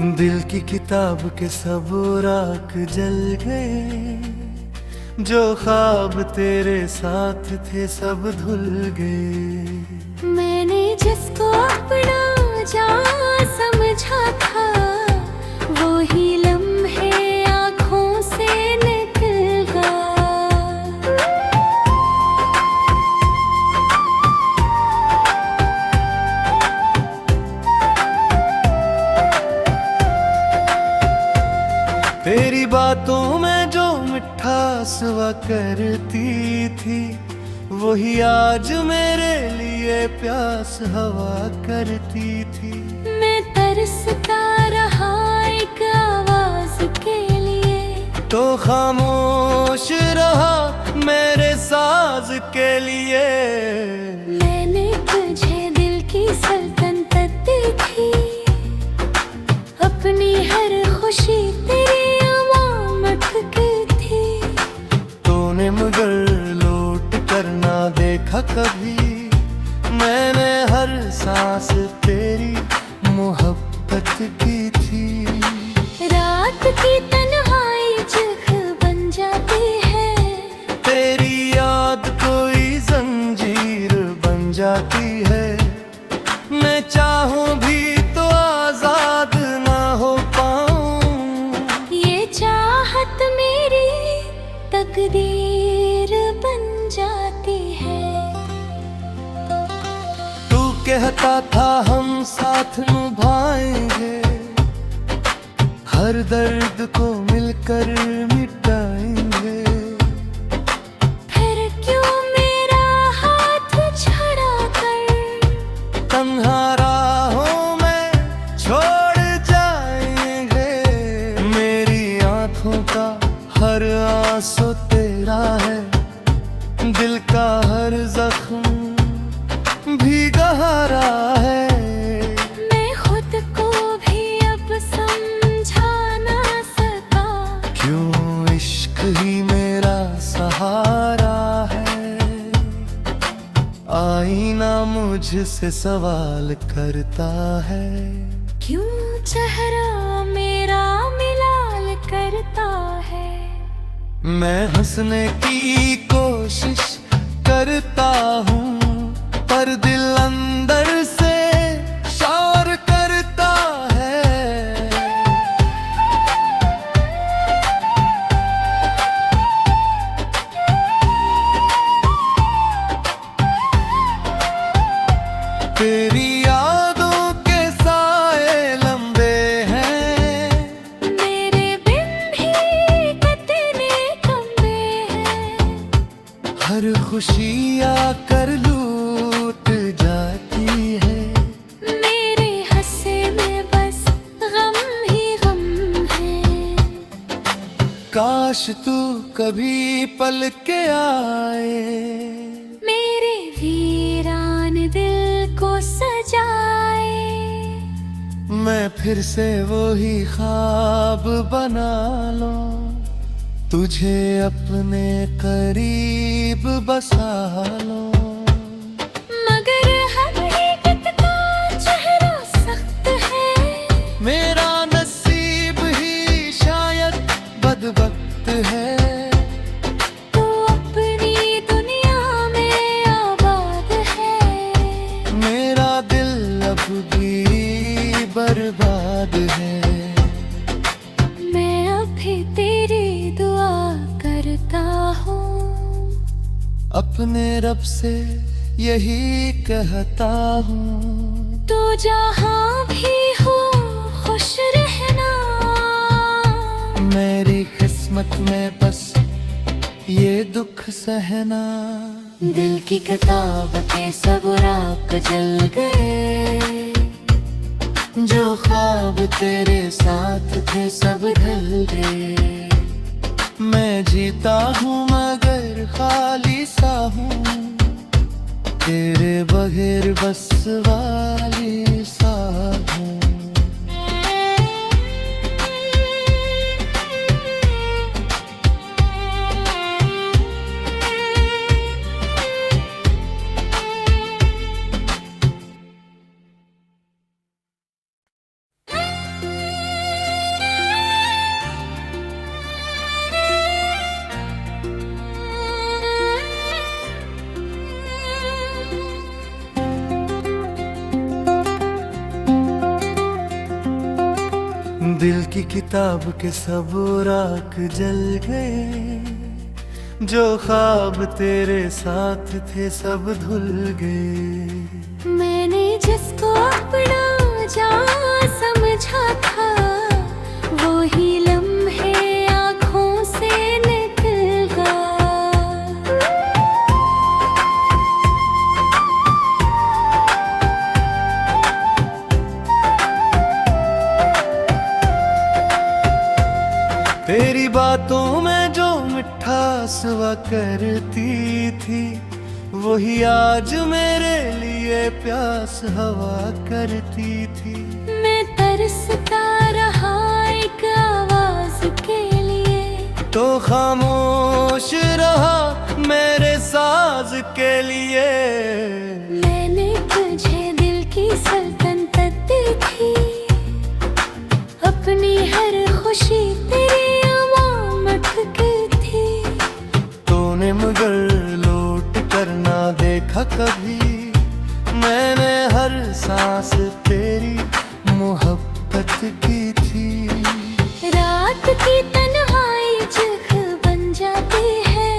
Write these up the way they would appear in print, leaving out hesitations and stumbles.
दिल की किताब के सब राख जल गए, जो ख्वाब तेरे साथ थे सब धुल गए। मैंने जिसको अपना जान समझा था, वो ही लम्हे आँखों से निकल गया। तेरी बातों में जो मिठास हुआ करती थी, वही आज मेरे लिए प्यास हवा करती थी। मैं तरसता रहा एक आवाज के लिए, तो खामोश रहा मेरे साज के लिए। मैंने तुझे दिल की सल्तनत दी थी, अपनी हर खुशी तेरी अमानत की थी। तूने मगर लौट कर ना देखा कभी, मैंने हर सांस तेरी मोहब्बत की थी। रात की तन्हाई जख बन जाती है, तेरी याद कोई जंजीर बन जाती है। मैं चाहूं भी तो आजाद ना हो पाऊं, ये चाहत मेरी तकदीर बन जाती है। तू कहता था हम साथ निभाएंगे, हर दर्द को मिलकर मिटाएंगे। फिर क्यों मेरा हाथ छड़ा कर तन्हा राहों में छोड़ जाएंगे। मेरी आंखों का हर आंसू तेरा है, दिल का हर जख्म भी गहरा है। मैं खुद को भी अब समझा ना सका, क्यों इश्क ही मेरा सहारा है। आईना मुझसे सवाल करता है, क्यों चेहरा मेरा मिलाल करता है। मैं हंसने की कोशिश करता हूँ, पर दिल अंदर से शोर करता है। तेरी यादों के साए लंबे हैं, मेरे बिन भी कितने कमरे हैं। हर खुशी आकर लूट जाती है। मेरे हंसे में बस गम ही गम है। काश तू कभी पल के आए, मेरे वीरान दिल को सजाए। मैं फिर से वही ख्वाब बना लूं, तुझे अपने करीब बसा लूं। मगर हकीकत का चेहरा सख्त है, मेरा नसीब ही शायद बदबख्त है। तू अपनी दुनिया में आबाद है, मेरा दिल अब भी बर्बाद है। मैं अभी तेरी दुआ करता हूँ, अपने रब से यही कहता हूँ, तू जहाँ भी हो खुश रहना। मेरी किस्मत में बस ये दुख सहना। दिल की किताब के सब राख जल गए, जो ख्वाब तेरे साथ थे सब ढल गए। मैं जीता हूँ मगर खाली सा हूँ, तेरे बगैर बस वाली सा हूँ। दिल की किताब के सब राख जल गए, जो ख्वाब तेरे साथ थे सब धुल गए। मैंने जिसको अपना जान समझा था, वो ही लम्हे आँखों से निकल गया। तेरी बातों में जो मिठास हुआ करती थी, वही आज मेरे लिए प्यास हवा करती थी। मैं तरसता रहा एक आवाज के लिए, तो खामोश रहा मेरे साज के लिए। मैंने तुझे दिल की सल्तनत दी थी, अपनी हर खुशी तेरी अमानत की थी। तूने मगर लौट कर ना देखा कभी, मैंने हर सांस तेरी मोहब्बत की थी। रात की तन्हाई जग बन जाती है,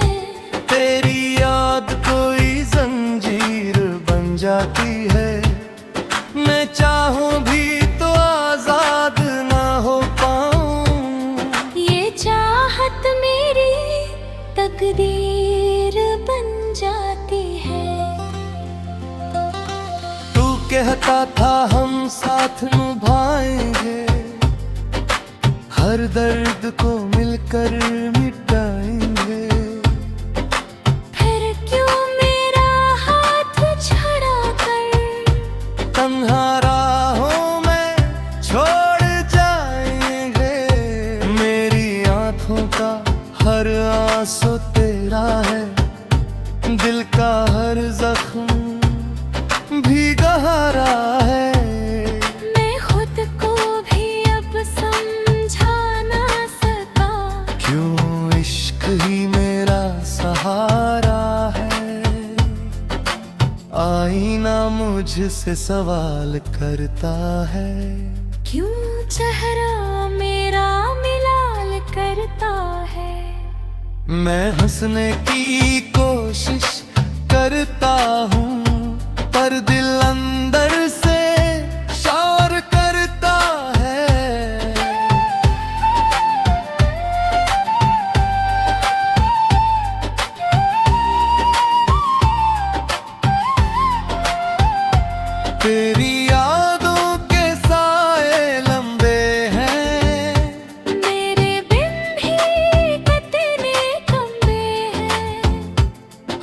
तेरी याद कोई जंजीर बन जाती है। मैं चाहूं भी तो आजाद ना हो पाऊं, ये चाहत मेरी तकदीर बन जाती है। तू कहता था हम साथ निभाएंगे, हर दर्द को मिलकर मिटाएंगे। फिर क्यों मेरा हाथ छड़ा कर तन्हा राहों में छोड़ जाएंगे। मेरी आंखों का हर आंसू तेरा है, दिल का हर जख्म भी गहरा है। मैं खुद को भी अब समझा ना सका, क्यों इश्क ही मेरा सहारा है। आईना मुझसे सवाल करता है, क्यों चेहरा मेरा मिलाल करता है। मैं हंसने की कोशिश करता हूँ, पर दिल अंदर से शोर करता है। तेरी यादों के साए लंबे हैं, मेरे बिन भी कितने कमरे हैं।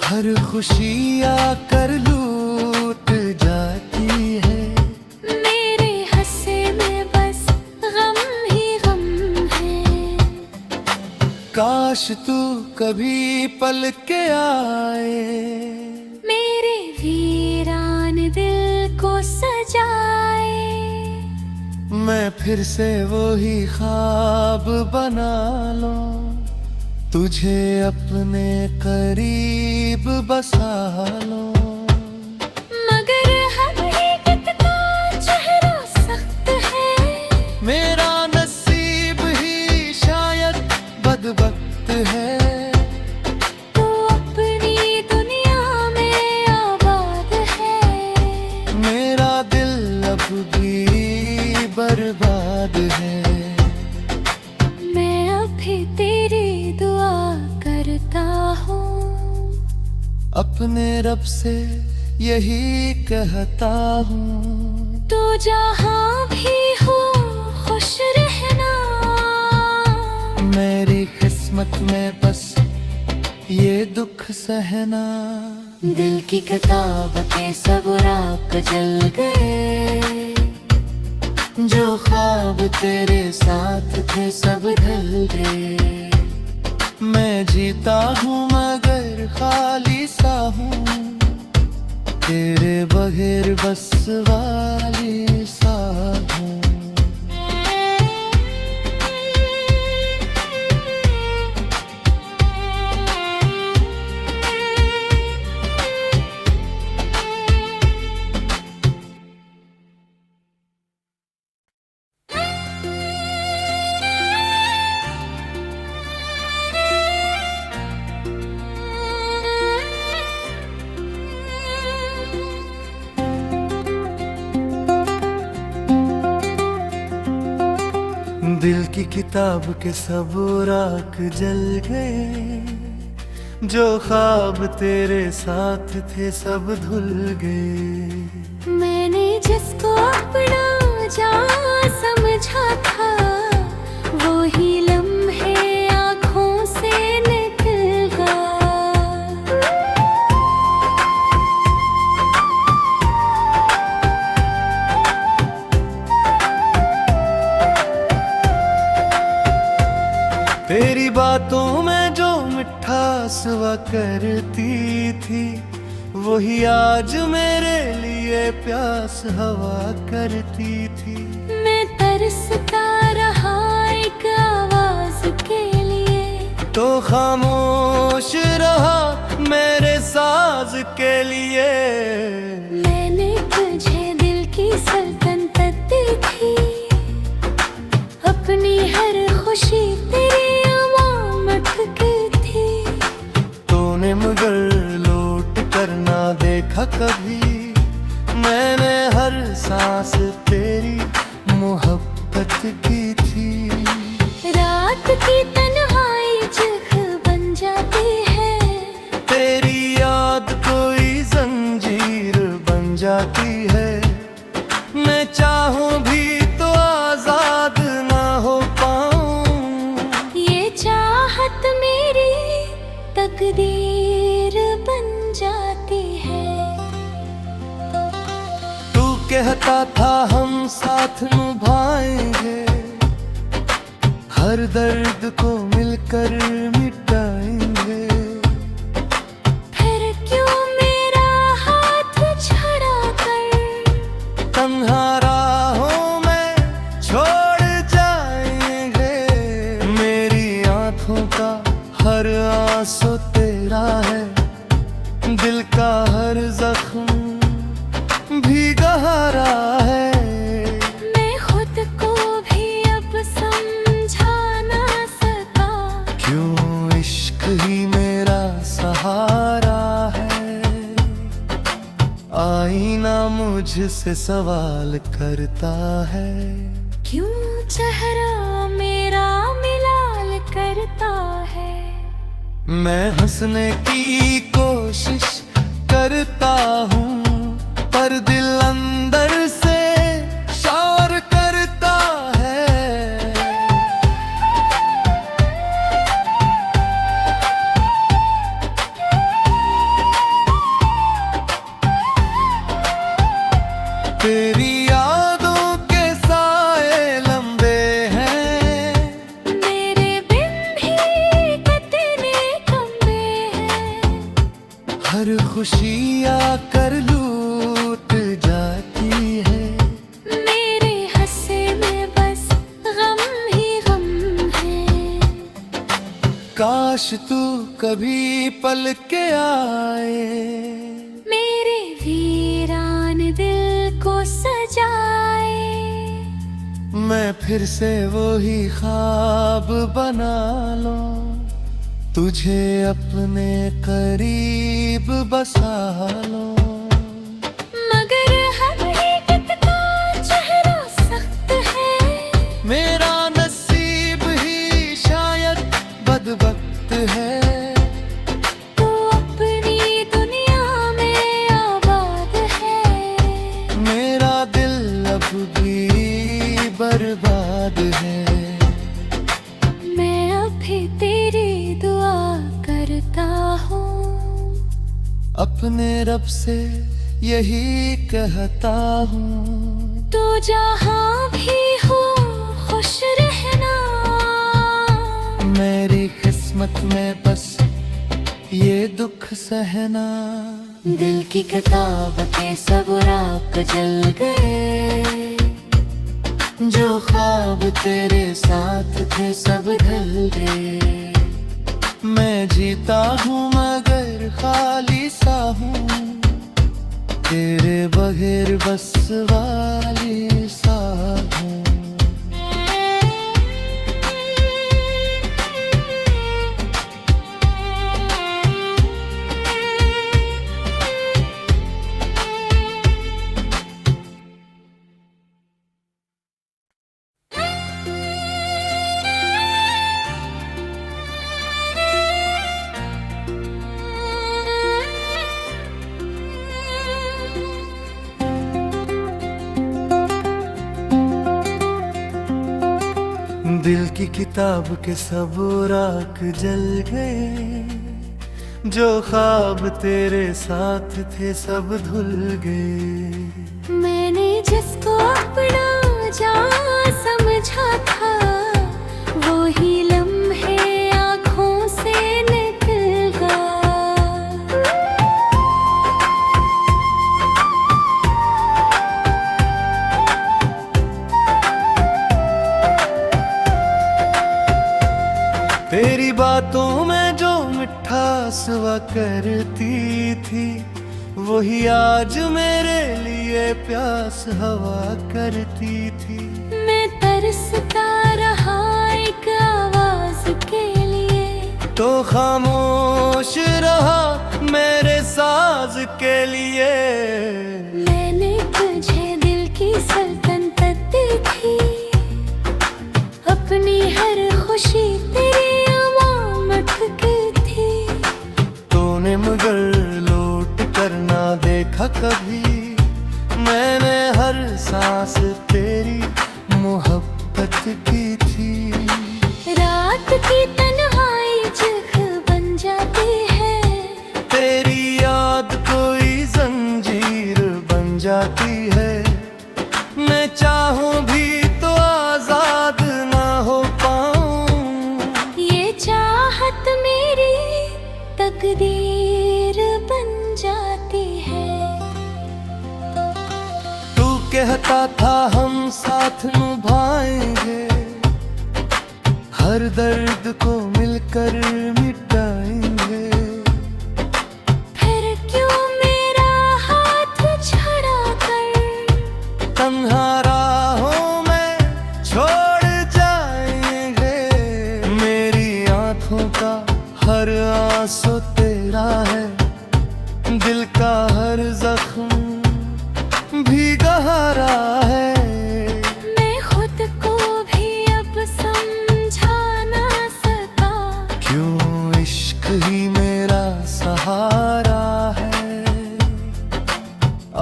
हर खुशी आकर लूट जाती है। मेरे हंसे में बस गम ही गम है। काश तू कभी पल के आए, मेरे वीरान दिल को सजाए। मैं फिर से वही ख्वाब बना लूं, तुझे अपने करीब बसा लूं। मगर हकीकत का चेहरा सख्त है, मेरा नसीब ही शायद बदबख्त है। तो अपनी दुनिया में आबाद है। मेरा दिल अब भी बर्बाद है। मैं अभी तेरी दुआ करता हूँ, अपने रब से यही कहता हूँ, तो जहाँ भी हो खुश रहना। मेरी किस्मत में बस ये दुख सहना। दिल की किताब के सब राख जल गए, जो ख्वाब तेरे साथ थे सब ढल गए। मैं जीता हूँ मगर खाली सा हूँ, तेरे बगैर बस वाली सा हूँ। दिल की किताब के सब राख जल गए, जो ख्वाब तेरे साथ थे सब धुल गए। मैंने जिसको अपना जान समझा था, वो ही लम्हे आँखों से निकल गया। तेरी बातों में जो मिठास हुआ करती थी, वही आज मेरे लिए प्यास हवा करती थी। मैं तरसता रहा एक आवाज के लिए, तो खामोश रहा मेरे साज के लिए। मैंने तुझे दिल की सल्तनत दी थी, अपनी हर खुशी तेरी अमानत की थी। तूने मगर लौट कर ना देखा कभी, मैंने हर सांस तेरी मोहब्बत की थी। रात की तन्हाई जग बन जाती है, तेरी याद कोई जंजीर बन जाती है। मैं चाहूं भी तो आजाद ना हो पाऊं, ये चाहत मेरी तकदीर बन जाती है। तू कहता था हम साथ निभाएंगे, हर दर्द को मिलकर मिटाएंगे। फिर क्यों मेरा हाथ छड़ा कर तन्हा राहों में छोड़ जाएंगे। मेरी आंखों का हर आंसू तेरा है, दिल का हर जख्म भी गहरा है। मैं खुद को भी अब समझा ना सका, क्यों इश्क ही मेरा सहारा है। आईना मुझसे सवाल करता है, क्यों चेहरा मेरा मिलाल करता है। मैं हंसने की कोशिश करता हूँ, पर दिल अंदर से शोर करता है। तेरी यादों के साए लंबे हैं, मेरे बिन भी कितने कमरे हैं। हर खुशी आकर लूट जाती है। मेरे हंसे में बस गम ही गम है। काश तू कभी पल के आए, मेरे वीरान दिल को सजाए। मैं फिर से वही ख्वाब बना लूं, तुझे अपने करीब बसा लूं। मगर हकीकत का चेहरा सख्त है, मेरा नसीब ही शायद बदबख्त है। तू अपनी दुनिया में आबाद है, मेरा दिल अब भी बर्बाद है। मैं अभी तेरी दुआ करता हूँ, अपने रब से यही कहता हूँ, तू जहाँ भी हो खुश रहना। मेरी किस्मत में बस ये दुख सहना। दिल की किताब के सब राख जल गए, जो ख्वाब तेरे साथ थे सब ढल गए। मैं जीता हूँ मगर खाली सा हूँ, तेरे बगैर बस वाली सा हूँ। दिल की किताब के सब राख जल गए, जो ख्वाब तेरे साथ थे सब धुल गए। मैंने जिसको अपना जान समझा था, वो ही लम्हे आँखों से निकल गया। तेरी बातों में जो मिठास हुआ करती थी, वही आज मेरे लिए प्यास हवा करती थी। मैं तरसता रहा एक आवाज के लिए, तो खामोश रहा मेरे साज के लिए। मैंने तुझे दिल की सल्तनत दी थी, अपनी हर खुशी तेरी अमानत की थी। तूने मगर लौट कर ना देखा कभी, मैंने हर सांस तेरी मोहब्बत की थी। रात की तन्हाई जग बन जाती है, तेरी याद कोई जंजीर बन जाती है। मैं चाहूं भी तो आजाद ना हो पाऊं, ये चाहत मेरी तकदीर बन जाती है। तू कहता था हम साथ निभाएंगे, हर दर्द को मिलकर मिटाएंगे। फिर क्यों मेरा हाथ छड़ा कर तन्हा राहों में छोड़ जाएंगे। मेरी आंखों का हर आंसू तेरा है, दिल का हर जख्म भी गहरा है। मैं खुद को भी अब समझा ना सका, क्यों इश्क ही मेरा सहारा है।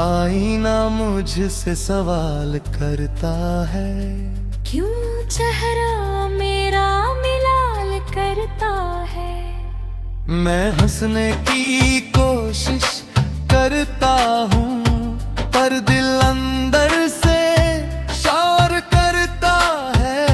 आईना मुझसे सवाल करता है, क्यों चेहरा मेरा मिलाल करता है। मैं हंसने की कोशिश करता हूँ, पर दिल अंदर से शोर करता है।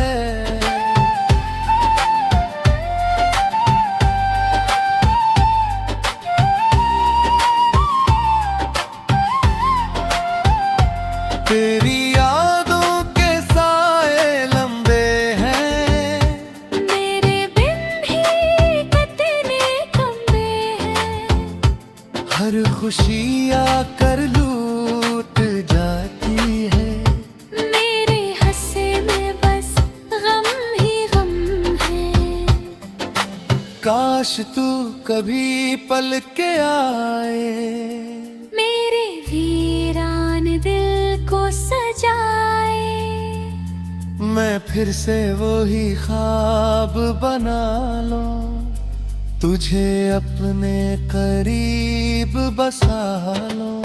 तेरी यादों के साए लंबे हैं, मेरे बिन भी कितने कमरे हैं। हर खुशी आकर लूट जाती है। मेरे हंसे में बस गम ही गम है। काश तू कभी पल के आए, मेरे वीरान दिल को सजाए। मैं फिर से वही ख्वाब बना लूं, तुझे अपने करीब बसा लूं।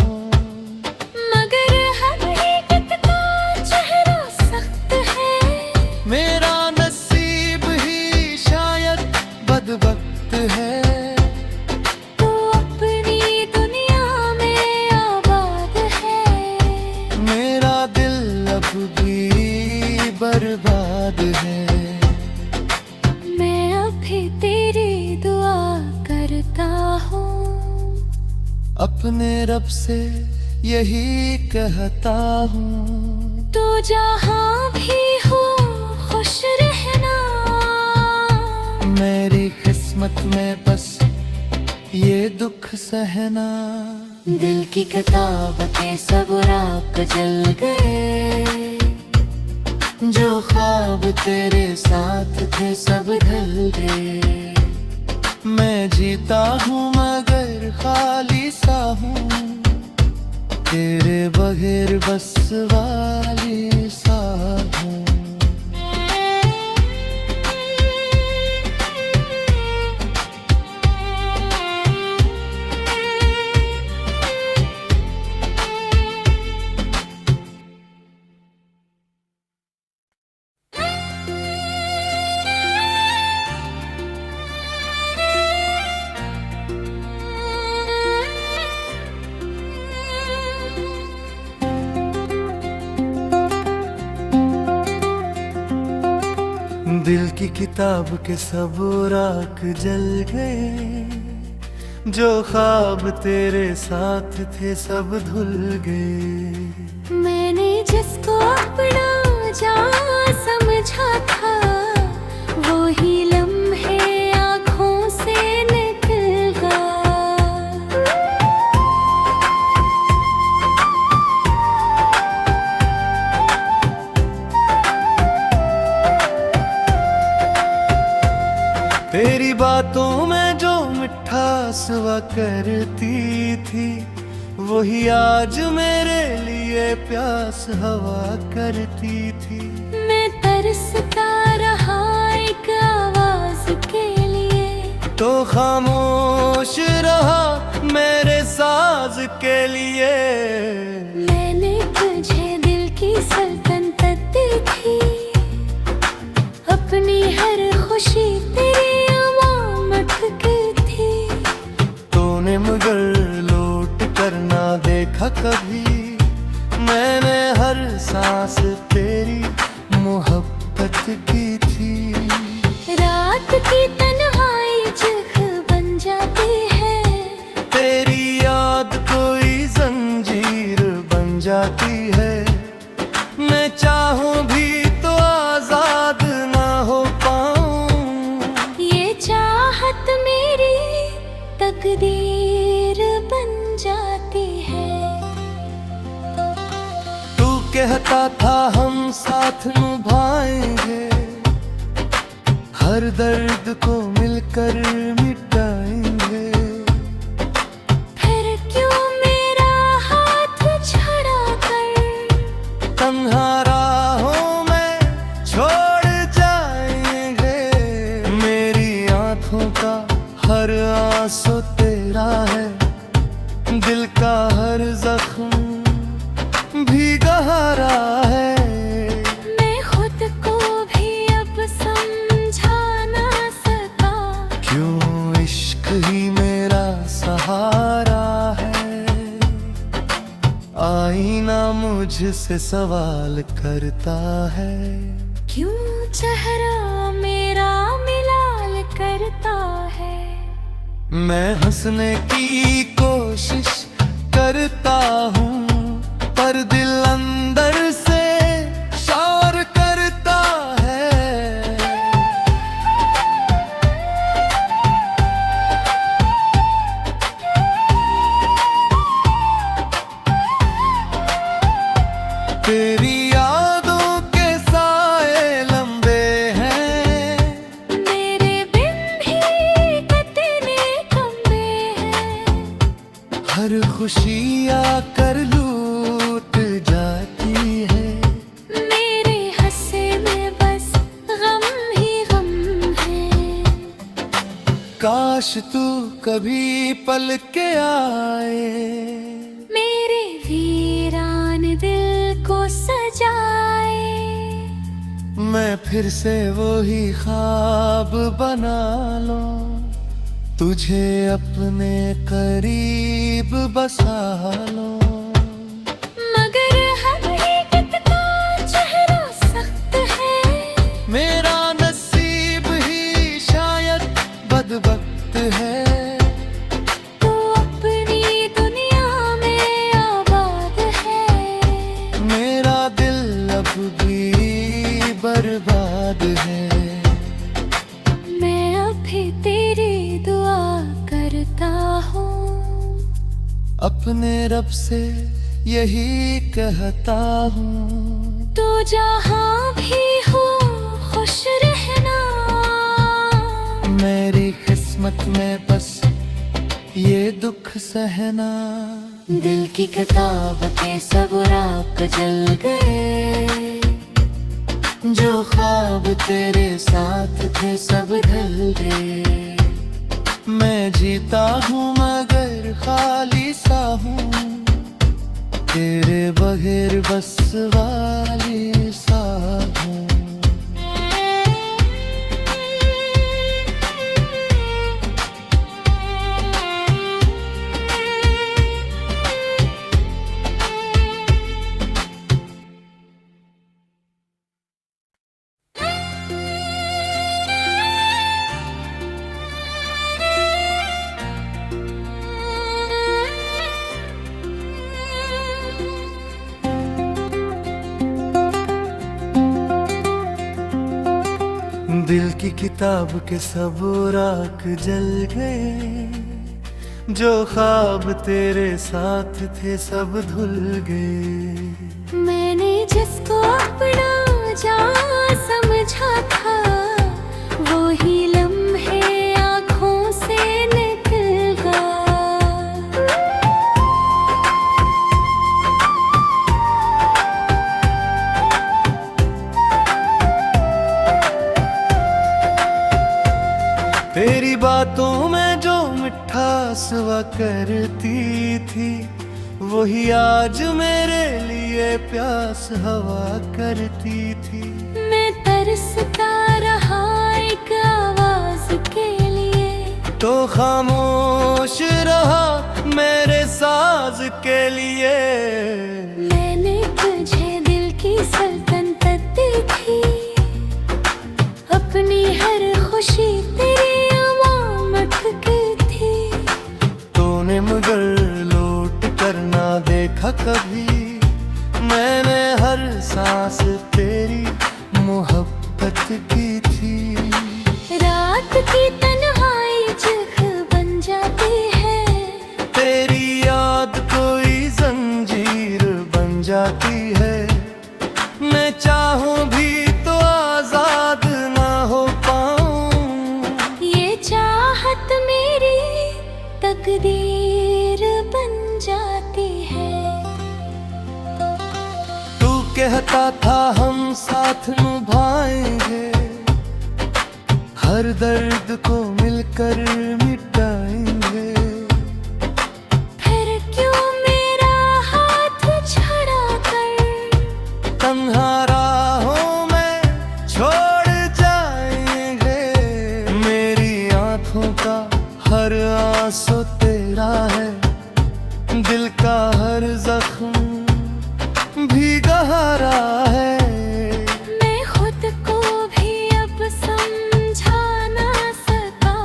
मगर हकीकत का चेहरा सख्त है, मेरा नसीब ही शायद बदबख्त है। तू अपनी दुनिया में आबाद है, मेरा दिल अब भी बर्बाद है। मैं अभी तेरी दुआ करता हूँ, अपने रब से यही कहता हूँ, तू जहाँ भी हो खुश रहना। मेरी किस्मत में बस ये दुख सहना। दिल की किताब के सब राख जल गए, जो ख्वाब तेरे साथ थे सब ढल गए। मैं जीता हूँ मगर खाली सा हूँ, तेरे बगैर बस वाली सा हूँ। दिल की किताब के सब राख जल गए, जो ख्वाब तेरे साथ थे सब धुल गए। मैंने जिसको अपना जान समझा था, वो ही लम्हे आँखों से निकल गया। तेरी बातों में जो मिठास हुआ करती थी, वही आज मेरे लिए प्यास हवा करती थी। मैं तरसता रहा एक आवाज के लिए, तो खामोश रहा मेरे साज के लिए। मैंने तुझे दिल की सल्तनत दी थी, अपनी हर खुशी तेरी अमानत की थी। तूने मगर लौट कर ना देखा कभी, मैंने हर सांस तेरी मोहब्बत की थी। रात की तन्हाई चख बन जाती है, तेरी याद कोई जंजीर बन जाती है। मैं चाहूं भी तो आजाद ना हो पाऊं, ये चाहत मेरी तकदीर बन जाती है। तू कहता था हम साथ निभाएंगे, हर दर्द को मिलकर मिटाएंगे। फिर क्यों मेरा हाथ छड़ा कर तन्हा राहों में छोड़ जाएंगे। मेरी आंखों का हर आंसू तेरा है, दिल का हर जख्म भी गहरा है। मैं खुद को भी अब समझा ना सका, क्यों इश्क ही मेरा सहारा है। आईना मुझसे सवाल करता है, क्यों चेहरा मेरा मिलाल करता है। मैं हंसने की कोशिश करता हूँ, पर दिल अंदर से शोर करता है। तेरी यादों के साए लंबे हैं, मेरे बिन भी कितने कमरे हैं। हर खुशी आकर लूट जाती है। मेरे हंसे में बस गम ही गम है। काश तू कभी पल के आए, मेरे वीरान दिल को सजाए। मैं फिर से वही ख्वाब बना लूं, तुझे अपने करीब बसा लूं। मगर हकीकत का चेहरा सख्त है, मेरा नसीब ही शायद बदबख्त है। तू अपनी दुनिया में आबाद है, मेरा दिल अब भी बर्बाद है। मैं अभी तेरी दुआ करता हूँ, अपने रब से यही कहता हूँ, तू जहाँ भी हो खुश रहना। मेरी किस्मत में बस ये दुख सहना। दिल की किताब के सब राख जल गए, जो ख्वाब तेरे साथ थे सब ढल गए। मैं जीता हूँ मगर खाली सा हूँ, तेरे बगैर बस वाली सा हूँ। दिल की किताब के सब राख जल गए, जो ख्वाब तेरे साथ थे सब धुल गए। मैंने जिसको अपना जान समझा था, वो ही लम्हे आँखों से निकल गया। तेरी बातों में जो मिठास हुआ करती थी, वही आज मेरे लिए प्यास हवा करती थी। मैं तरसता रहा एक आवाज के लिए, तो खामोश रहा मेरे साज के लिए। मैंने तुझे दिल की सल्तनत दी थी, अपनी हर खुशी तेरी अमानत की थी। तूने मगर लौट कर ना देखा कभी, मैंने हर सांस तेरी मोहब्बत की थी। रात की तन्हाई जग बन जाती है, तेरी याद कोई जंजीर बन जाती है। मैं चाहूं भी तो आजाद ना हो पाऊं, ये चाहत मेरी तकदीर बन जाती है। तू कहता था हम साथ निभाएंगे, हर दर्द को मिलकर मिटाएंगे। फिर क्यों मेरा हाथ छड़ा कर तन्हा राहों में छोड़ जाएंगे। मेरी आंखों का हर आंसू तेरा है, दिल का हर जख्म भी गहरा है। मैं खुद को भी अब समझा ना सका,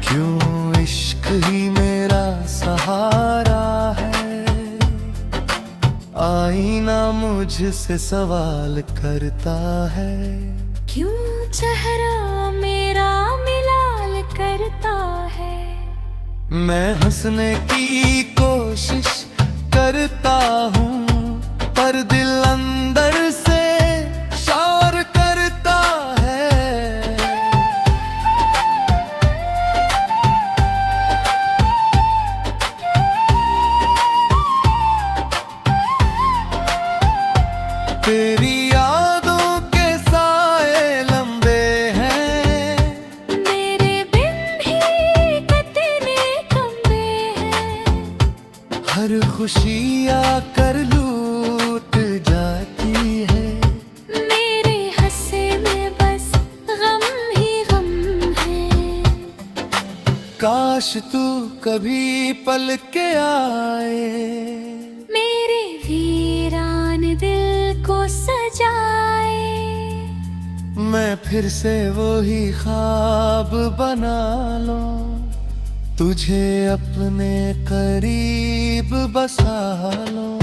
क्यों इश्क ही मेरा सहारा है। आईना मुझसे सवाल करता है, क्यों चेहरा मेरा मिलाल करता है। मैं हंसने की कोशिश करता हूँ, पर दिल अंदर से शोर करता है। तेरी यादों के साए लंबे हैं, मेरे बिन भी कितने कमरे हैं। हर खुशी आकर लूट जाती है। मेरे हंसे में बस गम ही गम है। काश तू कभी पल के आए, मेरे वीरान दिल को सजाए। मैं फिर से वही ख्वाब बना लूं, तुझे अपने करीब बसा लूं।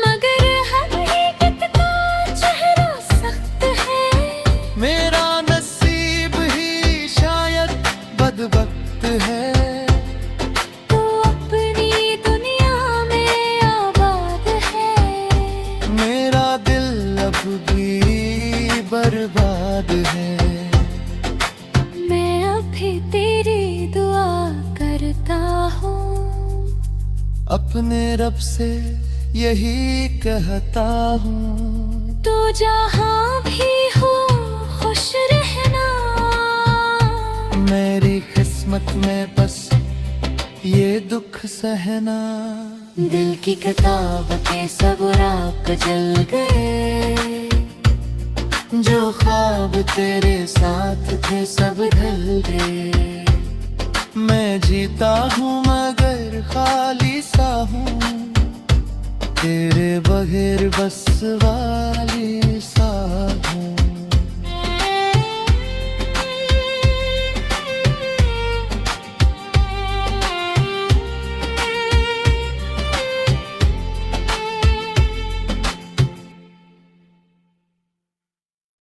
मगर हकीकत का चेहरा सख्त है, मेरा नसीब ही शायद बदबख्त है। तू अपनी दुनिया में आबाद है, मेरा दिल अब भी बर्बाद है। मैं अभी तेरी दुआ करता हूँ, अपने रब से यही कहता हूँ। तू जहाँ भी हो खुश रहना। मेरी किस्मत में बस ये दुख सहना। दिल की किताब के सब राख जल गए, जो ख्वाब तेरे साथ थे सब ढल गए। मैं जीता हूँ मगर खाली सा हूँ, तेरे बगैर बस वाली सा।